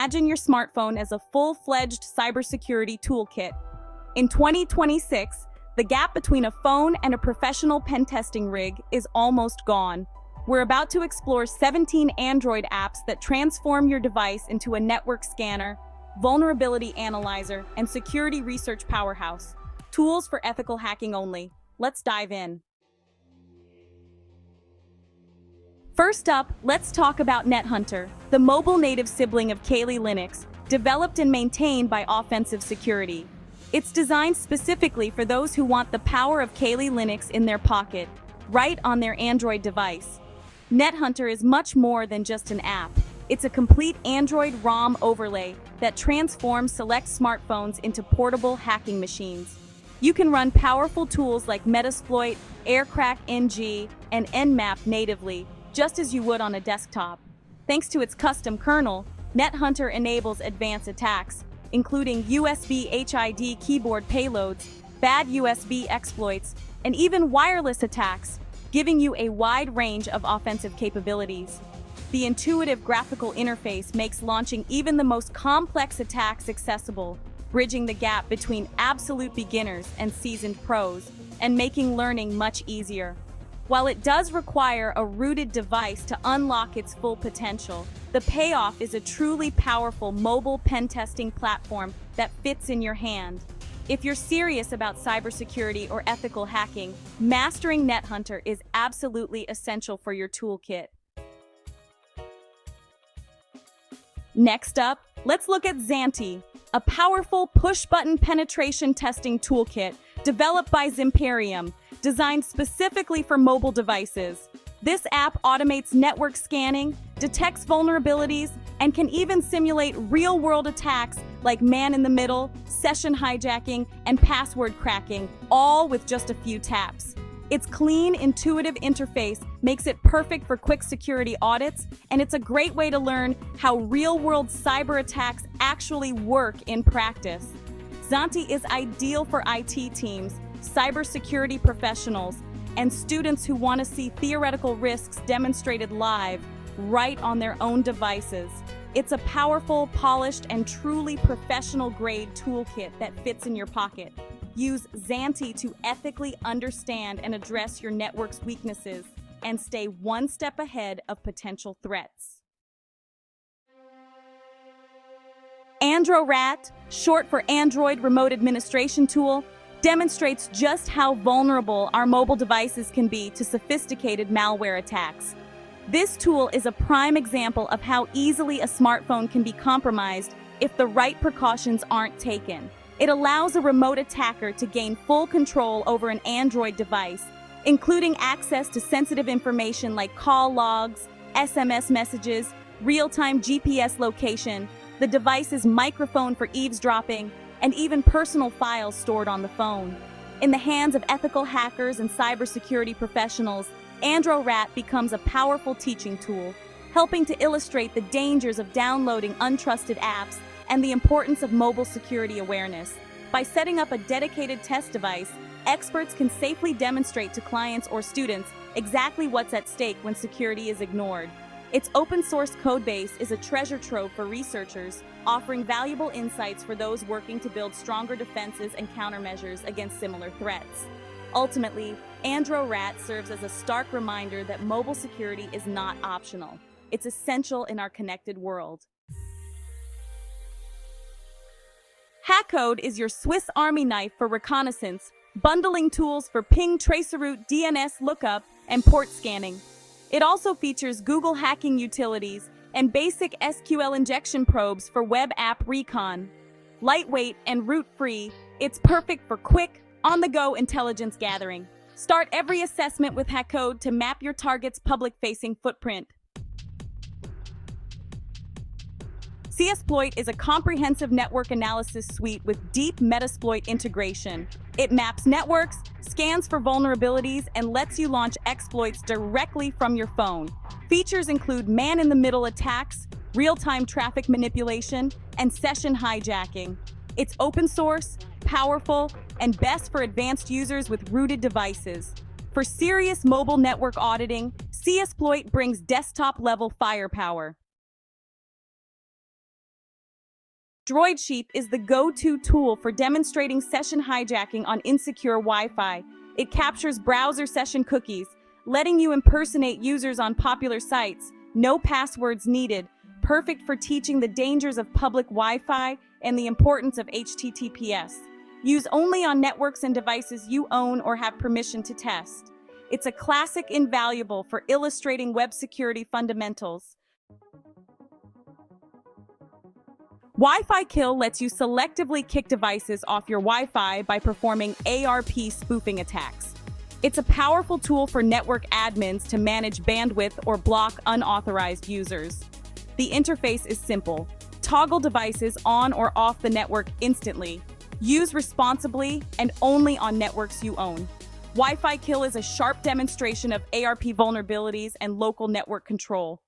Imagine your smartphone as a full-fledged cybersecurity toolkit. In 2026, the gap between a phone and a professional pen testing rig is almost gone. We're about to explore 17 Android apps that transform your device into a network scanner, vulnerability analyzer, and security research powerhouse. Tools for ethical hacking only. Let's dive in. First up, let's talk about NetHunter, the mobile native sibling of Kali Linux, developed and maintained by Offensive Security. It's designed specifically for those who want the power of Kali Linux in their pocket, right on their Android device. NetHunter is much more than just an app. It's a complete Android ROM overlay that transforms select smartphones into portable hacking machines. You can run powerful tools like Metasploit, Aircrack NG, and Nmap natively, just as you would on a desktop. Thanks to its custom kernel, NetHunter enables advanced attacks, including USB HID keyboard payloads, bad USB exploits, and even wireless attacks, giving you a wide range of offensive capabilities. The intuitive graphical interface makes launching even the most complex attacks accessible, bridging the gap between absolute beginners and seasoned pros, and making learning much easier. While it does require a rooted device to unlock its full potential, the payoff is a truly powerful mobile pen testing platform that fits in your hand. If you're serious about cybersecurity or ethical hacking, mastering NetHunter is absolutely essential for your toolkit. Next up, let's look at Zanti, a powerful push-button penetration testing toolkit developed by Zimperium, designed specifically for mobile devices. This app automates network scanning, detects vulnerabilities, and can even simulate real-world attacks like man-in-the-middle, session hijacking, and password cracking, all with just a few taps. Its clean, intuitive interface makes it perfect for quick security audits, and it's a great way to learn how real-world cyber attacks actually work in practice. Zanti is ideal for IT teams, cybersecurity professionals, and students who want to see theoretical risks demonstrated live, right on their own devices. It's a powerful, polished, and truly professional-grade toolkit that fits in your pocket. Use Zanti to ethically understand and address your network's weaknesses and stay one step ahead of potential threats. AndroRat, short for Android Remote Administration Tool, demonstrates just how vulnerable our mobile devices can be to sophisticated malware attacks. This tool is a prime example of how easily a smartphone can be compromised if the right precautions aren't taken. It allows a remote attacker to gain full control over an Android device, including access to sensitive information like call logs, SMS messages, real-time GPS location, the device's microphone for eavesdropping, and even personal files stored on the phone. In the hands of ethical hackers and cybersecurity professionals, AndroRat becomes a powerful teaching tool, helping to illustrate the dangers of downloading untrusted apps and the importance of mobile security awareness. By setting up a dedicated test device, experts can safely demonstrate to clients or students exactly what's at stake when security is ignored. Its open-source codebase is a treasure trove for researchers, offering valuable insights for those working to build stronger defenses and countermeasures against similar threats. Ultimately, AndroRat serves as a stark reminder that mobile security is not optional. It's essential in our connected world. Hackcode is your Swiss Army knife for reconnaissance, bundling tools for ping, traceroute, DNS lookup, and port scanning. It also features Google hacking utilities and basic SQL injection probes for web app Recon. Lightweight and root-free, it's perfect for quick, on-the-go intelligence gathering. Start every assessment with Hackcode to map your target's public-facing footprint. Csploit is a comprehensive network analysis suite with deep Metasploit integration. It maps networks, scans for vulnerabilities, and lets you launch exploits directly from your phone. Features include man-in-the-middle attacks, real-time traffic manipulation, and session hijacking. It's open source, powerful, and best for advanced users with rooted devices. For serious mobile network auditing, Csploit brings desktop-level firepower. Droid Sheep is the go-to tool for demonstrating session hijacking on insecure Wi-Fi. It captures browser session cookies, letting you impersonate users on popular sites. No passwords needed. Perfect for teaching the dangers of public Wi-Fi and the importance of HTTPS. Use only on networks and devices you own or have permission to test. It's a classic invaluable for illustrating web security fundamentals. Wi-Fi Kill lets you selectively kick devices off your Wi-Fi by performing ARP spoofing attacks. It's a powerful tool for network admins to manage bandwidth or block unauthorized users. The interface is simple. Toggle devices on or off the network instantly. Use responsibly and only on networks you own. Wi-Fi Kill is a sharp demonstration of ARP vulnerabilities and local network control.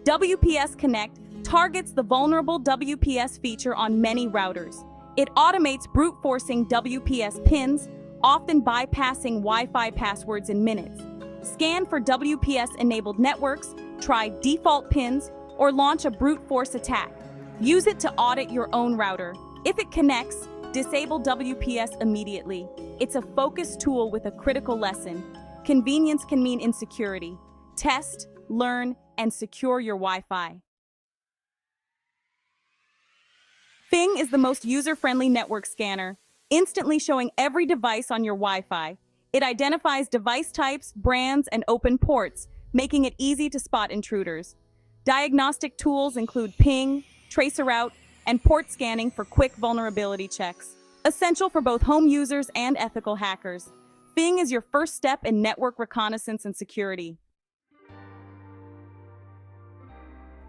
WPS Connect targets the vulnerable WPS feature on many routers. It automates brute forcing WPS pins, often bypassing Wi-Fi passwords in minutes. Scan for WPS-enabled networks, try default pins, or launch a brute force attack. Use it to audit your own router. If it connects, disable WPS immediately. It's a focused tool with a critical lesson. Convenience can mean insecurity. Test, learn, and secure your Wi-Fi. Fing is the most user-friendly network scanner, instantly showing every device on your Wi-Fi. It identifies device types, brands, and open ports, making it easy to spot intruders. Diagnostic tools include ping, traceroute, and port scanning for quick vulnerability checks. Essential for both home users and ethical hackers. Fing is your first step in network reconnaissance and security.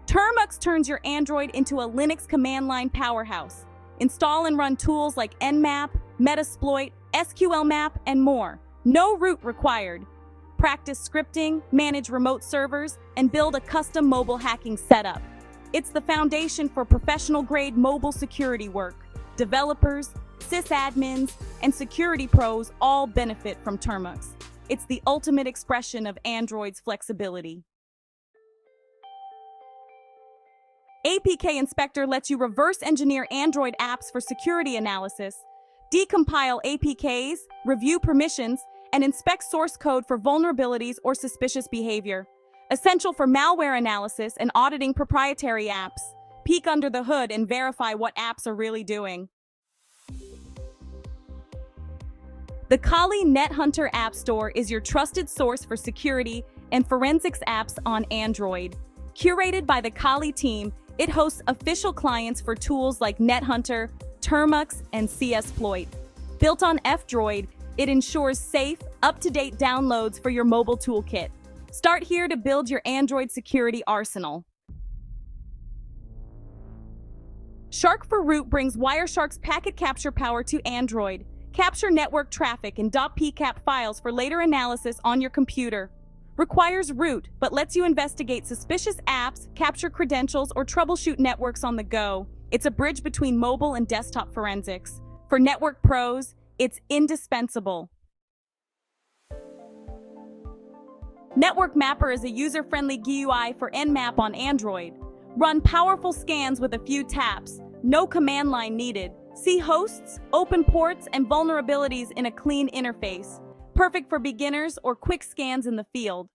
Termux turns your Android into a Linux command line powerhouse. Install and run tools like Nmap, Metasploit, SQLmap, and more. No root required. Practice scripting, manage remote servers, and build a custom mobile hacking setup. It's the foundation for professional-grade mobile security work. Developers, sysadmins, and security pros all benefit from Termux. It's the ultimate expression of Android's flexibility. APK Inspector lets you reverse engineer Android apps for security analysis, decompile APKs, review permissions, and inspect source code for vulnerabilities or suspicious behavior. Essential for malware analysis and auditing proprietary apps. Peek under the hood and verify what apps are really doing. The Kali NetHunter App Store is your trusted source for security and forensics apps on Android. Curated by the Kali team, it hosts official clients for tools like NetHunter, Termux, and CSploit. Built on F-Droid, it ensures safe, up-to-date downloads for your mobile toolkit. Start here to build your Android security arsenal. Shark for Root brings Wireshark's packet capture power to Android. Capture network traffic in .pcap files for later analysis on your computer. Requires root, but lets you investigate suspicious apps, capture credentials, or troubleshoot networks on the go. It's a bridge between mobile and desktop forensics. For network pros, it's indispensable. Network Mapper is a user-friendly GUI for Nmap on Android. Run powerful scans with a few taps. No command line needed. See hosts, open ports, and vulnerabilities in a clean interface. Perfect for beginners or quick scans in the field.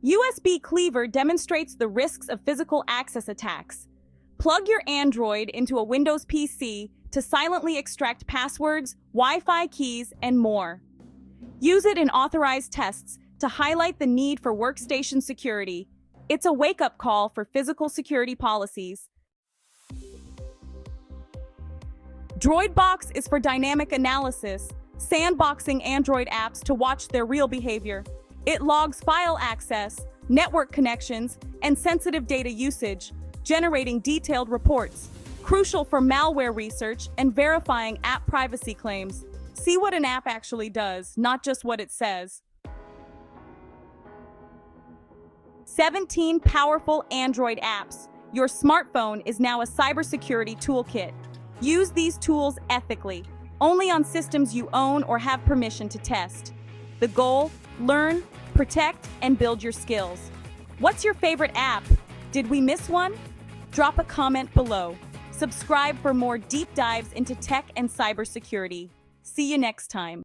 USB Cleaver demonstrates the risks of physical access attacks. Plug your Android into a Windows PC to silently extract passwords, Wi-Fi keys, and more. Use it in authorized tests to highlight the need for workstation security. It's a wake-up call for physical security policies. DroidBox is for dynamic analysis, sandboxing Android apps to watch their real behavior. It logs file access, network connections, and sensitive data usage, generating detailed reports. Crucial for malware research and verifying app privacy claims. See what an app actually does, not just what it says. 17 powerful Android apps. Your smartphone is now a cybersecurity toolkit. Use these tools ethically, only on systems you own or have permission to test. The goal: learn, protect, and build your skills. What's your favorite app? Did we miss one? Drop a comment below. Subscribe for more deep dives into tech and cybersecurity. See you next time.